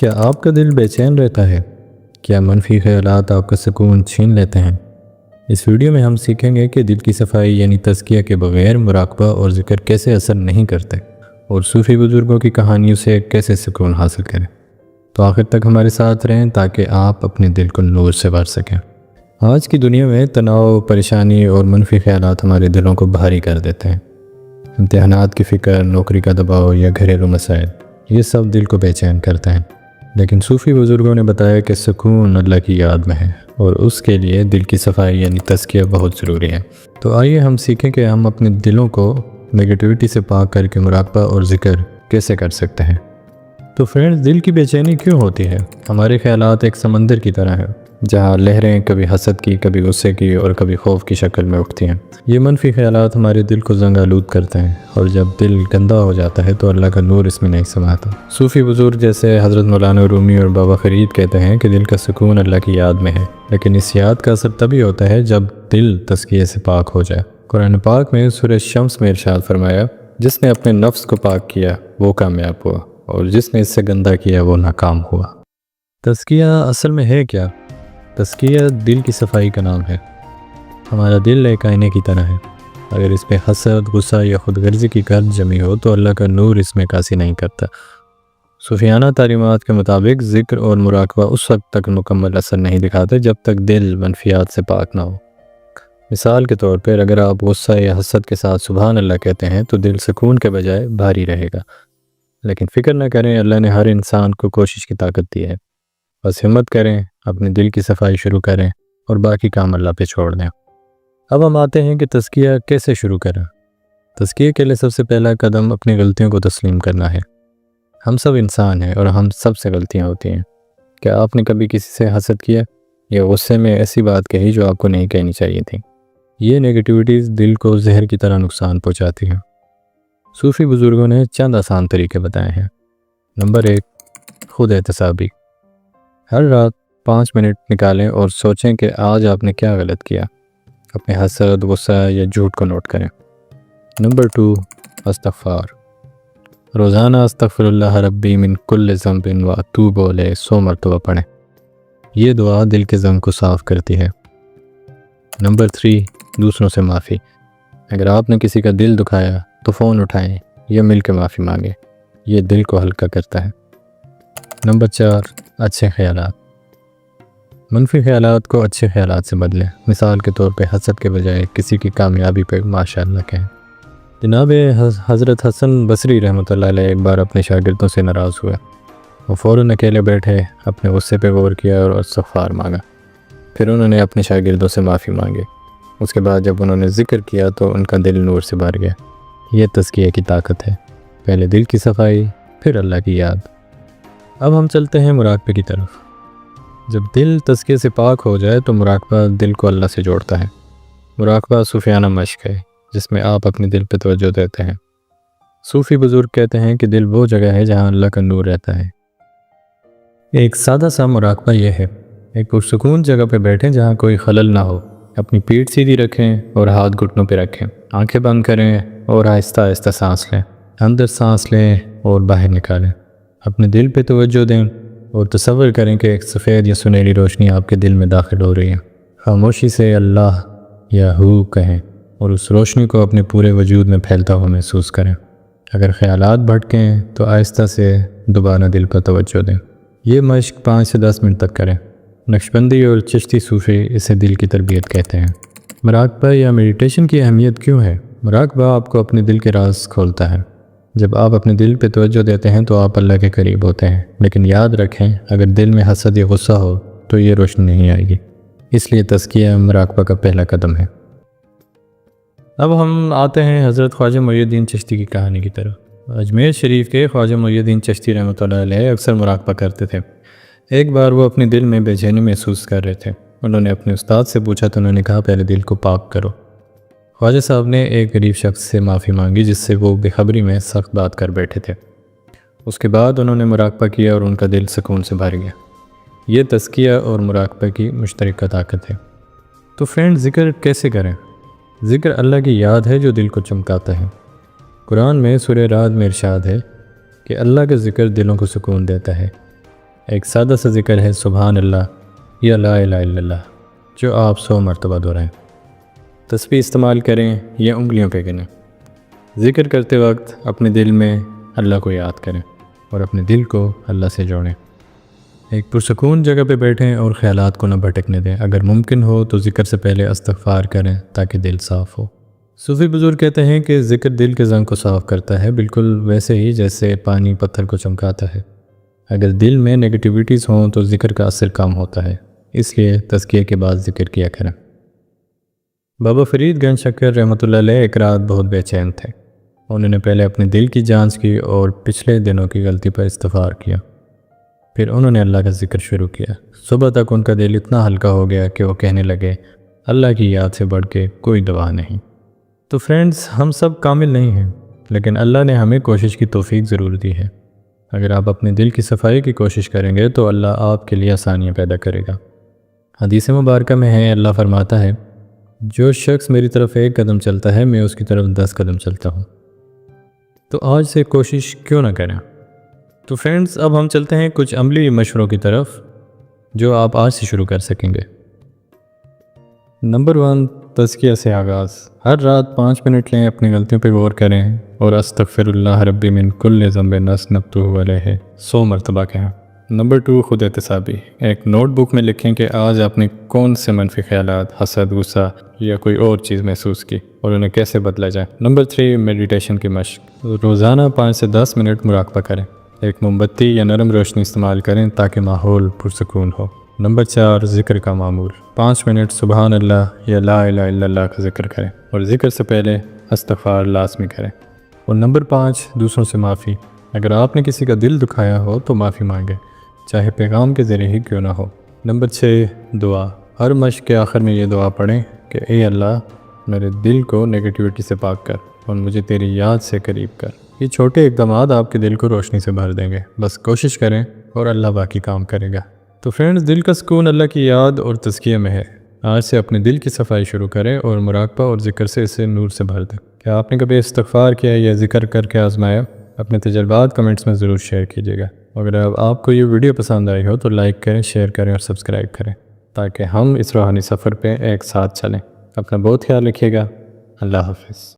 کیا آپ کا دل بے چین رہتا ہے؟ کیا منفی خیالات آپ کا سکون چھین لیتے ہیں؟ اس ویڈیو میں ہم سیکھیں گے کہ دل کی صفائی یعنی تزکیہ کے بغیر مراقبہ اور ذکر کیسے اثر نہیں کرتے اور صوفی بزرگوں کی کہانیوں سے کیسے سکون حاصل کریں۔ تو آخر تک ہمارے ساتھ رہیں تاکہ آپ اپنے دل کو نور سے بھر سکیں۔ آج کی دنیا میں تناؤ، پریشانی اور منفی خیالات ہمارے دلوں کو بھاری کر دیتے ہیں۔ امتحانات کی فکر، نوکری کا دباؤ یا گھریلو مسائل، یہ سب دل کو بے چین کرتے ہیں۔ لیکن صوفی بزرگوں نے بتایا کہ سکون اللہ کی یاد میں ہے اور اس کے لیے دل کی صفائی یعنی تزکیہ بہت ضروری ہے۔ تو آئیے ہم سیکھیں کہ ہم اپنے دلوں کو نگیٹیوٹی سے پاک کر کے مراقبہ اور ذکر کیسے کر سکتے ہیں۔ تو فرینڈز، دل کی بے چینی کیوں ہوتی ہے؟ ہمارے خیالات ایک سمندر کی طرح ہیں جہاں لہریں کبھی حسد کی، کبھی غصے کی اور کبھی خوف کی شکل میں اٹھتی ہیں۔ یہ منفی خیالات ہمارے دل کو زنگ آلود کرتے ہیں اور جب دل گندا ہو جاتا ہے تو اللہ کا نور اس میں نہیں سماتا۔ صوفی بزرگ جیسے حضرت مولانا رومی اور بابا فرید کہتے ہیں کہ دل کا سکون اللہ کی یاد میں ہے، لیکن اس یاد کا اثر تبھی ہوتا ہے جب دل تزکیے سے پاک ہو جائے۔ قرآن پاک میں سورہ شمس میں ارشاد فرمایا، جس نے اپنے نفس کو پاک کیا وہ کامیاب ہوا اور جس نے اس سے گندا کیا وہ ناکام ہوا۔ تزکیہ اصل میں ہے کیا؟ تزکیہ دل کی صفائی کا نام ہے۔ ہمارا دل ایک آئینے کی طرح ہے۔ اگر اس پہ حسد، غصہ یا خود غرضی کی گرد جمی ہو تو اللہ کا نور اس میں عکاسی نہیں کرتا۔ صوفیانہ تعلیمات کے مطابق ذکر اور مراقبہ اس وقت تک مکمل اثر نہیں دکھاتے جب تک دل منفیات سے پاک نہ ہو۔ مثال کے طور پر اگر آپ غصہ یا حسد کے ساتھ سبحان اللہ کہتے ہیں تو دل سکون کے بجائے بھاری رہے گا۔ لیکن فکر نہ کریں، اللہ نے ہر انسان کو کوشش کی طاقت دی ہے۔ بس ہمت کریں، اپنے دل کی صفائی شروع کریں اور باقی کام اللہ پہ چھوڑ دیں۔ اب ہم آتے ہیں کہ تزکیہ کیسے شروع کریں۔ تزکیہ کے لیے سب سے پہلا قدم اپنی غلطیوں کو تسلیم کرنا ہے۔ ہم سب انسان ہیں اور ہم سب سے غلطیاں ہوتی ہیں۔ کیا آپ نے کبھی کسی سے حسد کیا یا غصے میں ایسی بات کہی جو آپ کو نہیں کہنی چاہیے تھی؟ یہ نیگیٹیوٹیز دل کو زہر کی طرح نقصان پہنچاتی ہیں۔ صوفی بزرگوں نے چند آسان طریقے بتائے ہیں۔ نمبر 1، خود احتسابی۔ ہر رات 5 منٹ نکالیں اور سوچیں کہ آج آپ نے کیا غلط کیا۔ اپنے حسد، غصہ یا جھوٹ کو نوٹ کریں۔ نمبر 2، استغفار۔ روزانہ استغفر اللہ ربی من کل ذنب و اتوب الیہ 100 مرتبہ پڑھیں۔ یہ دعا دل کے زنگ کو صاف کرتی ہے۔ نمبر 3، دوسروں سے معافی۔ اگر آپ نے کسی کا دل دکھایا تو فون اٹھائیں یا مل کے معافی مانگیں، یہ دل کو ہلکا کرتا ہے۔ نمبر 4، اچھے خیالات۔ منفی خیالات کو اچھے خیالات سے بدلیں۔ مثال کے طور پہ حسد کے بجائے کسی کی کامیابی پہ ماشاءاللہ کہیں۔ جناب حضرت حسن بصری رحمۃ اللہ علیہ ایک بار اپنے شاگردوں سے ناراض ہوئے۔ وہ فوراً اکیلے بیٹھے، اپنے غصے پہ غور کیا اور استغفار مانگا۔ پھر انہوں نے اپنے شاگردوں سے معافی مانگی۔ اس کے بعد جب انہوں نے ذکر کیا تو ان کا دل نور سے بھر گیا۔ یہ تزکیہ کی طاقت ہے، پہلے دل کی صفائی پھر اللہ کی یاد۔ اب ہم چلتے ہیں مراقبے کی طرف۔ جب دل تزکیے سے پاک ہو جائے تو مراقبہ دل کو اللہ سے جوڑتا ہے۔ مراقبہ صوفیانہ مشق ہے جس میں آپ اپنے دل پہ توجہ دیتے ہیں۔ صوفی بزرگ کہتے ہیں کہ دل وہ جگہ ہے جہاں اللہ کا نور رہتا ہے۔ ایک سادہ سا مراقبہ یہ ہے، ایک پرسکون جگہ پہ بیٹھیں جہاں کوئی خلل نہ ہو۔ اپنی پیٹھ سیدھی رکھیں اور ہاتھ گھٹنوں پہ رکھیں۔ آنکھیں بند کریں اور آہستہ آہستہ سانس لیں۔ اندر سانس لیں اور باہر نکالیں۔ اپنے دل پہ توجہ دیں اور تصور کریں کہ ایک سفید یا سنہری روشنی آپ کے دل میں داخل ہو رہی ہے۔ خاموشی سے اللہ یا ہو کہیں اور اس روشنی کو اپنے پورے وجود میں پھیلتا ہوا محسوس کریں۔ اگر خیالات بھٹکیں تو آہستہ سے دوبارہ دل پر توجہ دیں۔ یہ مشق 5 سے 10 منٹ تک کریں۔ نقشبندی اور چشتی صوفی اسے دل کی تربیت کہتے ہیں۔ مراقبہ یا میڈیٹیشن کی اہمیت کیوں ہے؟ مراقبہ آپ کو اپنے دل کے راز کھولتا ہے۔ جب آپ اپنے دل پہ توجہ دیتے ہیں تو آپ اللہ کے قریب ہوتے ہیں، لیکن یاد رکھیں اگر دل میں حسد یا غصہ ہو تو یہ روشنی نہیں آئے گی۔ اس لیے تزکیہ مراقبہ کا پہلا قدم ہے۔ اب ہم آتے ہیں حضرت خواجہ معین الدین چشتی کی کہانی کی طرف۔ اجمیر شریف کے خواجہ معین الدین چشتی رحمۃ اللہ علیہ اکثر مراقبہ کرتے تھے۔ ایک بار وہ اپنے دل میں بے چینی محسوس کر رہے تھے۔ انہوں نے اپنے استاد سے پوچھا تو انہوں نے کہا پہلے دل کو پاک کرو۔ خواجہ صاحب نے ایک غریب شخص سے معافی مانگی جس سے وہ بے خبری میں سخت بات کر بیٹھے تھے۔ اس کے بعد انہوں نے مراقبہ کیا اور ان کا دل سکون سے بھر گیا۔ یہ تزکیہ اور مراقبہ کی مشترکہ طاقت ہے۔ تو فرینڈ، ذکر کیسے کریں؟ ذکر اللہ کی یاد ہے جو دل کو چمکاتا ہے۔ قرآن میں سورہ رعد میں ارشاد ہے کہ اللہ کا ذکر دلوں کو سکون دیتا ہے۔ ایک سادہ سا ذکر ہے سبحان اللہ یا لا الہ الا اللہ، جو آپ 100 مرتبہ دہرائیں۔ تسبیح استعمال کریں یا انگلیوں پہ گنیں۔ ذکر کرتے وقت اپنے دل میں اللہ کو یاد کریں اور اپنے دل کو اللہ سے جوڑیں۔ ایک پرسکون جگہ پہ بیٹھیں اور خیالات کو نہ بھٹکنے دیں۔ اگر ممکن ہو تو ذکر سے پہلے استغفار کریں تاکہ دل صاف ہو۔ صوفی بزرگ کہتے ہیں کہ ذکر دل کے زنگ کو صاف کرتا ہے، بالکل ویسے ہی جیسے پانی پتھر کو چمکاتا ہے۔ اگر دل میں نگیٹیویٹیز ہوں تو ذکر کا اثر کم ہوتا ہے، اس لیے تزکیہ کے بعد ذکر کیا کریں۔ بابا فرید گنج شکر رحمۃ اللہ علیہ ایک رات بہت بے چین تھے۔ انہوں نے پہلے اپنے دل کی جانچ کی اور پچھلے دنوں کی غلطی پر استغفار کیا۔ پھر انہوں نے اللہ کا ذکر شروع کیا۔ صبح تک ان کا دل اتنا ہلکا ہو گیا کہ وہ کہنے لگے، اللہ کی یاد سے بڑھ کے کوئی دوا نہیں۔ تو فرینڈز، ہم سب کامل نہیں ہیں، لیکن اللہ نے ہمیں کوشش کی توفیق ضرور دی ہے۔ اگر آپ اپنے دل کی صفائی کی کوشش کریں گے تو اللہ آپ کے لیے آسانیاں پیدا کرے گا۔ حدیث مبارکہ میں ہے، اللہ فرماتا ہے، جو شخص میری طرف 1 قدم چلتا ہے میں اس کی طرف 10 قدم چلتا ہوں۔ تو آج سے کوشش کیوں نہ کریں؟ تو فرینڈز، اب ہم چلتے ہیں کچھ عملی مشوروں کی طرف جو آپ آج سے شروع کر سکیں گے۔ نمبر 1، تزکیہ سے آغاز۔ ہر رات 5 منٹ لیں، اپنی غلطیوں پہ غور کریں اور استغفر اللہ ربی من کل ذنب اذنبتہ علیہ 100 مرتبہ کہیں۔ نمبر 2، خود احتسابی۔ ایک نوٹ بک میں لکھیں کہ آج آپ نے کون سے منفی خیالات، حسد، غصہ یا کوئی اور چیز محسوس کی اور انہیں کیسے بدلا جائے۔ نمبر 3، میڈیٹیشن کی مشق۔ روزانہ 5 سے 10 منٹ مراقبہ کریں۔ ایک موم بتی یا نرم روشنی استعمال کریں تاکہ ماحول پرسکون ہو۔ نمبر 4، ذکر کا معمول۔ 5 منٹ سبحان اللہ یا لا الہ الا اللہ کا ذکر کریں اور ذکر سے پہلے استغفار لازمی کریں۔ اور نمبر 5، دوسروں سے معافی۔ اگر آپ نے کسی کا دل دکھایا ہو تو معافی مانگیں، چاہے پیغام کے ذریعے ہی کیوں نہ ہو۔ نمبر 6، دعا۔ ہر مشق کے آخر میں یہ دعا پڑھیں کہ اے اللہ، میرے دل کو نگیٹیوٹی سے پاک کر اور مجھے تیری یاد سے قریب کر۔ یہ چھوٹے اقدامات آپ کے دل کو روشنی سے بھر دیں گے، بس کوشش کریں اور اللہ باقی کام کرے گا۔ تو فرینڈز، دل کا سکون اللہ کی یاد اور تزکیہ میں ہے۔ آج سے اپنے دل کی صفائی شروع کریں اور مراقبہ اور ذکر سے اسے نور سے بھر دیں۔ کیا آپ نے کبھی استغفار کیا یا ذکر کر کے آزمایا؟ اپنے تجربات کمنٹس میں ضرور شیئر کیجیے گا۔ اگر آپ کو یہ ویڈیو پسند آئی ہو تو لائک کریں، شیئر کریں اور سبسکرائب کریں تاکہ ہم اس روحانی سفر پہ ایک ساتھ چلیں۔ اپنا بہت خیال رکھیے گا۔ اللہ حافظ۔